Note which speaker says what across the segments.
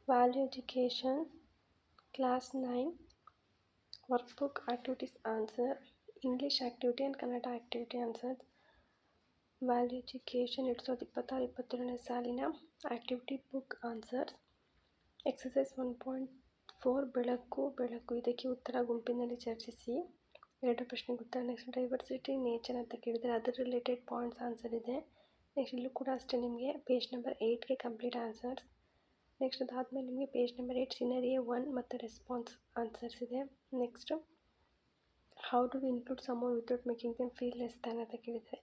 Speaker 1: Value Education, Class 9, Workbook Activities Answer, English Activity and Kannada Activity Answers. Value education 2026-22ನೇ ಸಾಲಿನ activity book answers. Exercise 1.4 ಬೆಳಕು ಇದಕ್ಕೆ ಉತ್ತರ ಗುಂಪಿನಲ್ಲಿ ಚರ್ಚಿಸಿ. 2 ಪ್ರಶ್ನೆಗೆ ಉತ್ತರ. ನೆಕ್ಸ್ಟ್ ಡೈವರ್ಸಿಟಿ ನೇಚರ್ ಅಂತ ಕೇಳಿದರೆ ಅದರ ರಿಲೇಟೆಡ್ ಪಾಯಿಂಟ್ಸ್ ಆನ್ಸರ್ ಇದೆ. ನೆಕ್ಸ್ಟ್ ಇಲ್ಲೂ ಕೂಡ ಅಷ್ಟೇ ನಿಮಗೆ ಪೇಜ್ ನಂಬರ್ 8ಗೆ ಕಂಪ್ಲೀಟ್ ಆನ್ಸರ್ಸ್. ನೆಕ್ಸ್ಟ್ ಅದಾದಮೇಲೆ ನಿಮಗೆ ಪೇಜ್ ನಂಬರ್ 8 ಸಿನರಿಯೋ 1 ಮತ್ತು ರೆಸ್ಪಾನ್ಸ್ ಆನ್ಸರ್ಸ್ ಇದೆ. Next how do include someone without making them feel less than ಅಂತ ಕೇಳಿದರೆ.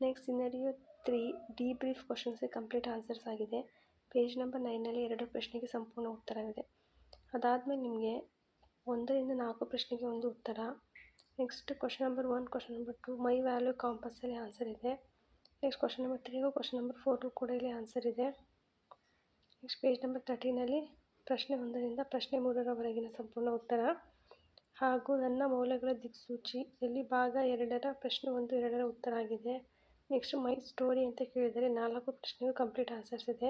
Speaker 1: ನೆಕ್ಸ್ಟ್ ಸಿನರಿಯೋ 3 ಡಿಬ್ರೀಫ್ ಕ್ವಶನ್ಸ್ಗೆ ಕಂಪ್ಲೀಟ್ ಆನ್ಸರ್ಸ್ ಆಗಿದೆ. ಪೇಜ್ ನಂಬರ್ 9ನಲ್ಲಿ 2 ಪ್ರಶ್ನೆಗೆ ಸಂಪೂರ್ಣ ಉತ್ತರವಿದೆ. ಅದಾದಮೇಲೆ ನಿಮಗೆ 1ರಿಂದ 4 ಪ್ರಶ್ನೆಗೆ ಒಂದು ಉತ್ತರ. Next question number 1, question number 2 my value ಕಾಂಪಸ್ಸಲ್ಲಿ ಆನ್ಸರ್ ಇದೆ. ನೆಕ್ಸ್ಟ್ ಕ್ವಶನ್ ನಂಬರ್ 3ಗೂ ಕ್ವಶನ್ ನಂಬರ್ 4ಗೂ ಕೂಡ ಇಲ್ಲಿ ಆನ್ಸರ್ ಇದೆ. ನೆಕ್ಸ್ಟ್ ಪೇಜ್ ನಂಬರ್ 13ನಲ್ಲಿ ಪ್ರಶ್ನೆ 1ರಿಂದ ಪ್ರಶ್ನೆ 3ರವರೆಗಿನ ಸಂಪೂರ್ಣ ಉತ್ತರ ಹಾಗೂ ನನ್ನ ಮೌಲ್ಯಗಳ ದಿಕ್ಸೂಚಿ ಇಲ್ಲಿ ಭಾಗ 2ರ ಪ್ರಶ್ನೆ 1, 2ರ ಉತ್ತರ ಆಗಿದೆ. ನೆಕ್ಸ್ಟ್ ಮೈ ಸ್ಟೋರಿ ಅಂತ ಕೇಳಿದರೆ 4 ಪ್ರಶ್ನೆಗೂ ಕಂಪ್ಲೀಟ್ ಆನ್ಸರ್ಸ್ ಇದೆ.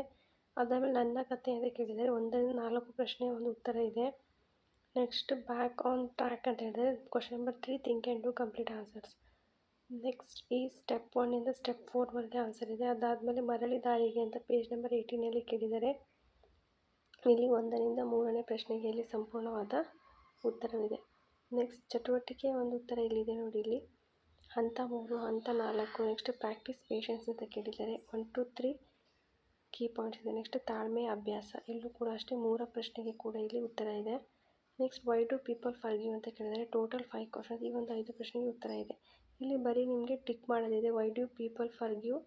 Speaker 1: ಅದಾದಮೇಲೆ ನನ್ನ ಕಥೆ ಅಂತ ಕೇಳಿದರೆ 1ರಿಂದ 4 ಪ್ರಶ್ನೆ ಒಂದು ಉತ್ತರ ಇದೆ. ನೆಕ್ಸ್ಟ್ ಬ್ಯಾಕ್ ಆನ್ ಟ್ರ್ಯಾಕ್ ಅಂತ ಹೇಳಿದರೆ question number 3 think and do complete answers. Next ಈ ಸ್ಟೆಪ್ 1ಇಂದ ಸ್ಟೆಪ್ 4ವರೆಗೆ ಆನ್ಸರ್ ಇದೆ. ಅದಾದಮೇಲೆ ಮರಳಿ ದಾರಿಗೆ ಅಂತ ಪೇಜ್ ನಂಬರ್ 18ನಲ್ಲಿ ಕೇಳಿದರೆ ಇಲ್ಲಿ 1ರಿಂದ 3ನೇ ಪ್ರಶ್ನೆಗೆ ಇಲ್ಲಿ ಸಂಪೂರ್ಣವಾದ ಉತ್ತರವಿದೆ. ನೆಕ್ಸ್ಟ್ ಚಟುವಟಿಕೆ ಒಂದು ಉತ್ತರ ಇಲ್ಲಿದೆ ನೋಡಿ. ಇಲ್ಲಿ ಹಂತ 3, ಹಂತ 4. ನೆಕ್ಸ್ಟ್ ಪ್ರಾಕ್ಟೀಸ್ ಪೇಷನ್ಸ್ ಅಂತ ಕೇಳಿದ್ದಾರೆ. 1 2 3 ಕೀ ಪಾಯಿಂಟ್ಸ್ ಇದೆ. ನೆಕ್ಸ್ಟ್ ತಾಳ್ಮೆ ಅಭ್ಯಾಸ ಇಲ್ಲೂ ಕೂಡ ಅಷ್ಟೇ 3 ಪ್ರಶ್ನೆಗೆ ಕೂಡ ಇಲ್ಲಿ ಉತ್ತರ ಇದೆ. Next why do people forgive ಅಂತ ಕೇಳಿದರೆ ಟೋಟಲ್ 5 ಕ್ವಶನ್ಸ್, ಈ ಒಂದು 5 ಪ್ರಶ್ನೆಗೆ ಉತ್ತರ ಇದೆ. ಇಲ್ಲಿ ಬರೀ ನಿಮಗೆ ಟಿಕ್ ಮಾಡೋದಿದೆ. Why do people forgive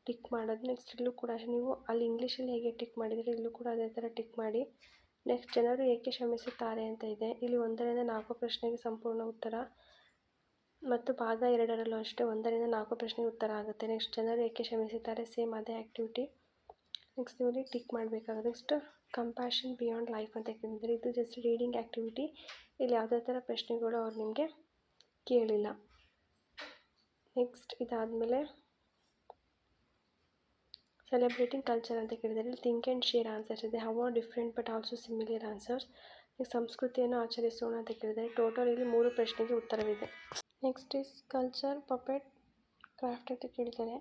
Speaker 1: tick ಮಾಡೋದು. ನೆಕ್ಸ್ಟ್ ಇಲ್ಲೂ ಕೂಡ ನೀವು ಅಲ್ಲಿ ಇಂಗ್ಲೀಷಲ್ಲಿ ಹೇಗೆ ಟಿಕ್ ಮಾಡಿದರೆ ಇಲ್ಲೂ ಕೂಡ ಅದೇ ಥರ ಟಿಕ್ ಮಾಡಿ. ನೆಕ್ಸ್ಟ್ ಜನರು ಏಕೆ ಶ್ರಮಿಸುತ್ತಾರೆ ಅಂತ ಇದೆ. ಇಲ್ಲಿ 1ರಿಂದ 4 ಪ್ರಶ್ನೆಗೆ ಸಂಪೂರ್ಣ ಉತ್ತರ ಮತ್ತು ಭಾಗ 2ರಲ್ಲೂ ಅಷ್ಟೇ 1ರಿಂದ 4 ಪ್ರಶ್ನೆಗೆ ಉತ್ತರ ಆಗುತ್ತೆ. ನೆಕ್ಸ್ಟ್ ಜನರು ಏಕೆ ಶ್ರಮಿಸುತ್ತಾರೆ ಸೇಮ್ ಅದೇ ಆ್ಯಕ್ಟಿವಿಟಿ. ನೆಕ್ಸ್ಟ್ ನೀವು ಇಲ್ಲಿ ಟಿಕ್ ಮಾಡಬೇಕಾಗುತ್ತೆ. ನೆಕ್ಸ್ಟ್ ಕಂಪ್ಯಾಷನ್ ಬಿಯಾಂಡ್ ಲೈಫ್ ಅಂತ ಕೇಳಿದರೆ ಇದು ಜಸ್ಟ್ ರೀಡಿಂಗ್ ಆ್ಯಕ್ಟಿವಿಟಿ. ಇಲ್ಲಿ ಯಾವುದೇ ಥರ ಪ್ರಶ್ನೆಗಳು ಅವ್ರು ನಿಮಗೆ ಕೇಳಿಲ್ಲ. ನೆಕ್ಸ್ಟ್ ಇದಾದಮೇಲೆ ಸೆಲೆಬ್ರೇಟಿಂಗ್ ಕಲ್ಚರ್ ಅಂತ ಕೇಳಿದರೆ ಇಲ್ಲಿ ಥಿಂಕ್ ಆ್ಯಂಡ್ ಶೇರ್ ಆನ್ಸರ್ಸ್ ಇದೆ. How are different but also similar answers. Next ಸಂಸ್ಕೃತಿಯನ್ನು ಆಚರಿಸೋಣ ಅಂತ ಕೇಳಿದರೆ ಟೋಟಲ್ ಇಲ್ಲಿ 3 ಪ್ರಶ್ನೆಗೆ ಉತ್ತರವಿದೆ. Next is culture puppet craft ಅಂತ ಕೇಳಿದ್ದಾರೆ.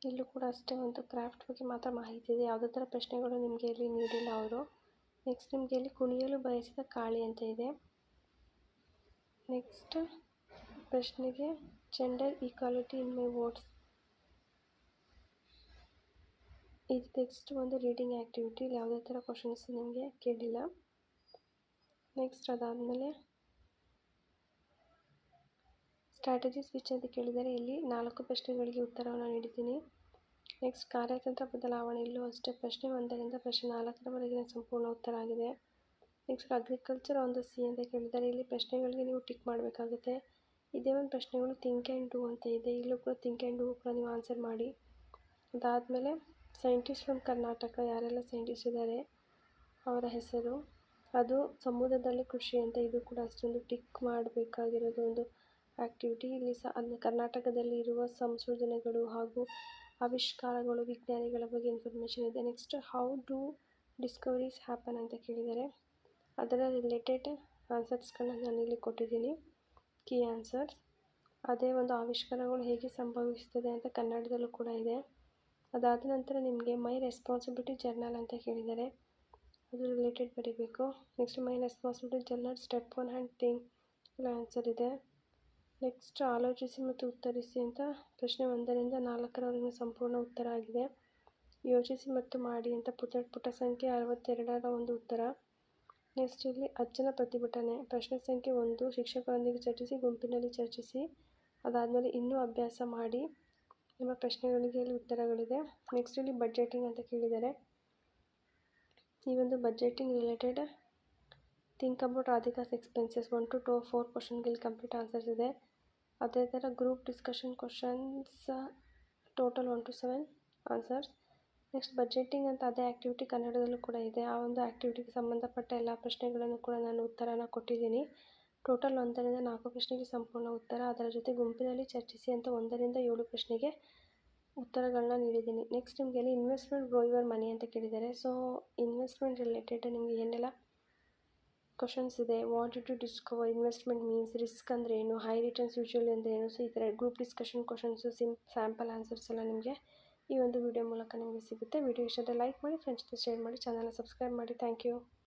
Speaker 1: ಇಲ್ಲೂ ಕೂಡ ಅಷ್ಟೇ ಒಂದು ಕ್ರಾಫ್ಟ್ ಬಗ್ಗೆ ಮಾತ್ರ ಮಾಹಿತಿ ಇದೆ. ಯಾವುದೇ ಥರ ಪ್ರಶ್ನೆಗಳು ನಿಮಗೆ ಇಲ್ಲಿ ನೀಡಿಲ್ಲ ಅವರು. ನೆಕ್ಸ್ಟ್ ನಿಮಗೆ ಇಲ್ಲಿ ಕುಣಿಯಲು ಬಯಸಿದ ಕಾಳಿ ಅಂತ ಇದೆ. ನೆಕ್ಸ್ಟ್ ಪ್ರಶ್ನೆಗೆ gender equality in my words. ಇದು ನೆಕ್ಸ್ಟ್ ಒಂದು ರೀಡಿಂಗ್ ಆ್ಯಕ್ಟಿವಿಟಿ. ಇಲ್ಲಿ ಯಾವುದೇ ಥರ ಕ್ವಶನ್ಸ್ ನಿಮಗೆ ಕೇಳಿಲ್ಲ. ನೆಕ್ಸ್ಟ್ ಅದಾದಮೇಲೆ ಸ್ಟ್ರಾಟಜಿ ಸ್ವಿಚ್ ಅಂತ ಕೇಳಿದರೆ ಇಲ್ಲಿ 4 ಪ್ರಶ್ನೆಗಳಿಗೆ ಉತ್ತರವನ್ನು ನೀಡಿದ್ದೀನಿ. ನೆಕ್ಸ್ಟ್ ಕಾರ್ಯತಂತ್ರ ಬದಲಾವಣೆ ಇಲ್ಲೂ ಅಷ್ಟೇ ಪ್ರಶ್ನೆ 1ರಿಂದ ಪ್ರಶ್ನೆ 4ರವರೆಗಿನ ಸಂಪೂರ್ಣ ಉತ್ತರ ಆಗಿದೆ. Next agriculture on the C ಅಂತ ಕೇಳಿದರೆ ಇಲ್ಲಿ ಪ್ರಶ್ನೆಗಳಿಗೆ ನೀವು ಟಿಕ್ ಮಾಡಬೇಕಾಗುತ್ತೆ. ಇದೇ ಒಂದು ಪ್ರಶ್ನೆಗಳು ಥಿಂಕ್ ಆ್ಯಂಡ್ ಡೂ ಅಂತ ಇದೆ. ಇಲ್ಲೂ ಕೂಡ ಥಿಂಕ್ ಆ್ಯಂಡ್ ಡೂ ಕೂಡ ನೀವು ಆನ್ಸರ್ ಮಾಡಿ. ಅದಾದಮೇಲೆ ಸೈಂಟಿಸ್ಟ್ ಫ್ರಮ್ ಕರ್ನಾಟಕ ಯಾರೆಲ್ಲ ಸೈಂಟಿಸ್ಟ್ ಇದ್ದಾರೆ ಅವರ ಹೆಸರು. ಅದು ಸಮುದ್ರದಲ್ಲಿ ಕೃಷಿ ಅಂತ ಇದು ಕೂಡ ಅಷ್ಟೊಂದು ಟಿಕ್ ಮಾಡಬೇಕಾಗಿರೋದು ಒಂದು ಆ್ಯಕ್ಟಿವಿಟಿ. ಇಲ್ಲಿ ಕರ್ನಾಟಕದಲ್ಲಿ ಇರುವ ಸಂಶೋಧನೆಗಳು ಹಾಗೂ ಆವಿಷ್ಕಾರಗಳು ವಿಜ್ಞಾನಿಗಳ ಬಗ್ಗೆ ಇನ್ಫಾರ್ಮೇಷನ್ ಇದೆ. Next how do discoveries happen ಅಂತ ಕೇಳಿದರೆ ಅದರ ರಿಲೇಟೆಡ್ ಆನ್ಸರ್ಸ್ಗಳನ್ನ ನಾನಿಲ್ಲಿ ಕೊಟ್ಟಿದ್ದೀನಿ, ಕೀ ಆನ್ಸರ್ಸ್. ಅದೇ ಒಂದು ಆವಿಷ್ಕಾರಗಳು ಹೇಗೆ ಸಂಭವಿಸ್ತದೆ ಅಂತ ಕನ್ನಡದಲ್ಲೂ ಕೂಡ ಇದೆ. ಅದಾದ ನಂತರ ನಿಮಗೆ ಮೈ ರೆಸ್ಪಾನ್ಸಿಬಿಲಿಟಿ ಜರ್ನಲ್ ಅಂತ ಕೇಳಿದ್ದಾರೆ, ಅದು ರಿಲೇಟೆಡ್ ಬರೀಬೇಕು. Next my responsibility journal step 1 and think ಇಲ್ಲ ಆನ್ಸರ್ ಇದೆ. ನೆಕ್ಸ್ಟ್ ಆಲೋಚಿಸಿ ಮತ್ತು ಉತ್ತರಿಸಿ ಅಂತ ಪ್ರಶ್ನೆ 1ರಿಂದ 4ರವರೆಗಿನ ಸಂಪೂರ್ಣ ಉತ್ತರ ಆಗಿದೆ. ಯೋಚಿಸಿ ಮತ್ತು ಮಾಡಿ ಅಂತ ಪುಟ ಸಂಖ್ಯೆ 62ರ ಒಂದು ಉತ್ತರ. ನೆಕ್ಸ್ಟ್ ಇಲ್ಲಿ ಅಜ್ಜನ ಪ್ರತಿಭಟನೆ ಪ್ರಶ್ನೆ ಸಂಖ್ಯೆ 1 ಶಿಕ್ಷಕರೊಂದಿಗೆ ಚರ್ಚಿಸಿ ಗುಂಪಿನಲ್ಲಿ ಚರ್ಚಿಸಿ. ಅದಾದಮೇಲೆ ಇನ್ನೂ ಅಭ್ಯಾಸ ಮಾಡಿ ನಿಮ್ಮ ಪ್ರಶ್ನೆಗಳಿಗೆ ಇಲ್ಲಿ ಉತ್ತರಗಳಿದೆ. ನೆಕ್ಸ್ಟ್ ಇಲ್ಲಿ ಬಡ್ಜೆಟಿಂಗ್ ಅಂತ ಕೇಳಿದ್ದಾರೆ. ಈ ಒಂದು budgeting related think about Radhika's expenses 1 to 4 ಕ್ವಶನ್ಗೆ ಇಲ್ಲಿ ಕಂಪ್ಲೀಟ್ ಆನ್ಸರ್ಸ್ ಇದೆ. ಅದೇ ಥರ group discussion questions total 1 to 7 answers. Next budgeting ಅಂತ ಅದೇ ಆ್ಯಕ್ಟಿವಿಟಿ ಕನ್ನಡದಲ್ಲೂ ಕೂಡ ಇದೆ. ಆ ಒಂದು ಆ್ಯಕ್ಟಿವಿಟಿಗೆ ಸಂಬಂಧಪಟ್ಟ ಎಲ್ಲ ಪ್ರಶ್ನೆಗಳನ್ನು ಕೂಡ ನಾನು ಉತ್ತರನ ಕೊಟ್ಟಿದ್ದೀನಿ. ಟೋಟಲ್ 1ರಿಂದ 4 ಪ್ರಶ್ನೆಗೆ ಸಂಪೂರ್ಣ ಉತ್ತರ. ಅದರ ಜೊತೆ ಗುಂಪಿನಲ್ಲಿ ಚರ್ಚಿಸಿ ಅಂತ 1ರಿಂದ 7 ಪ್ರಶ್ನೆಗೆ ಉತ್ತರಗಳನ್ನ ನೀಡಿದ್ದೀನಿ. ನೆಕ್ಸ್ಟ್ ನಿಮಗೆ ಅಲ್ಲಿ ಇನ್ವೆಸ್ಟ್ಮೆಂಟ್ ಗ್ರೋ ಯುವರ್ ಮನಿ ಅಂತ ಕೇಳಿದ್ದಾರೆ. ಸೊ ಇನ್ವೆಸ್ಟ್ಮೆಂಟ್ ರಿಲೇಟೆಡ್ ನಿಮಗೆ ಏನೆಲ್ಲ ಕ್ವಶನ್ಸ್ ಇದೆ, what to discover, investment means, risk ಅಂದರೆ ಏನು, ಹೈ ರಿಟರ್ನ್ಸ್ ಯೂಶುವಲಿ ಅಂದರೆ ಏನು. ಸೊ ಈ ಥರ group discussion questions, sample answers ಎಲ್ಲ ನಿಮಗೆ ಈ ಒಂದು ವಿಡಿಯೋ ಮೂಲಕ ನಿಮಗೆ ಸಿಗುತ್ತೆ. ವಿಡಿಯೋ ಇಷ್ಟ ಲೈಕ್ ಮಾಡಿ, ಫ್ರೆಂಡ್ಸ್ ಜೊತೆ ಶೇರ್ ಮಾಡಿ, ಚಾನಲ್ನ ಸಬ್ಸ್ಕ್ರೈಬ್ ಮಾಡಿ. Thank you.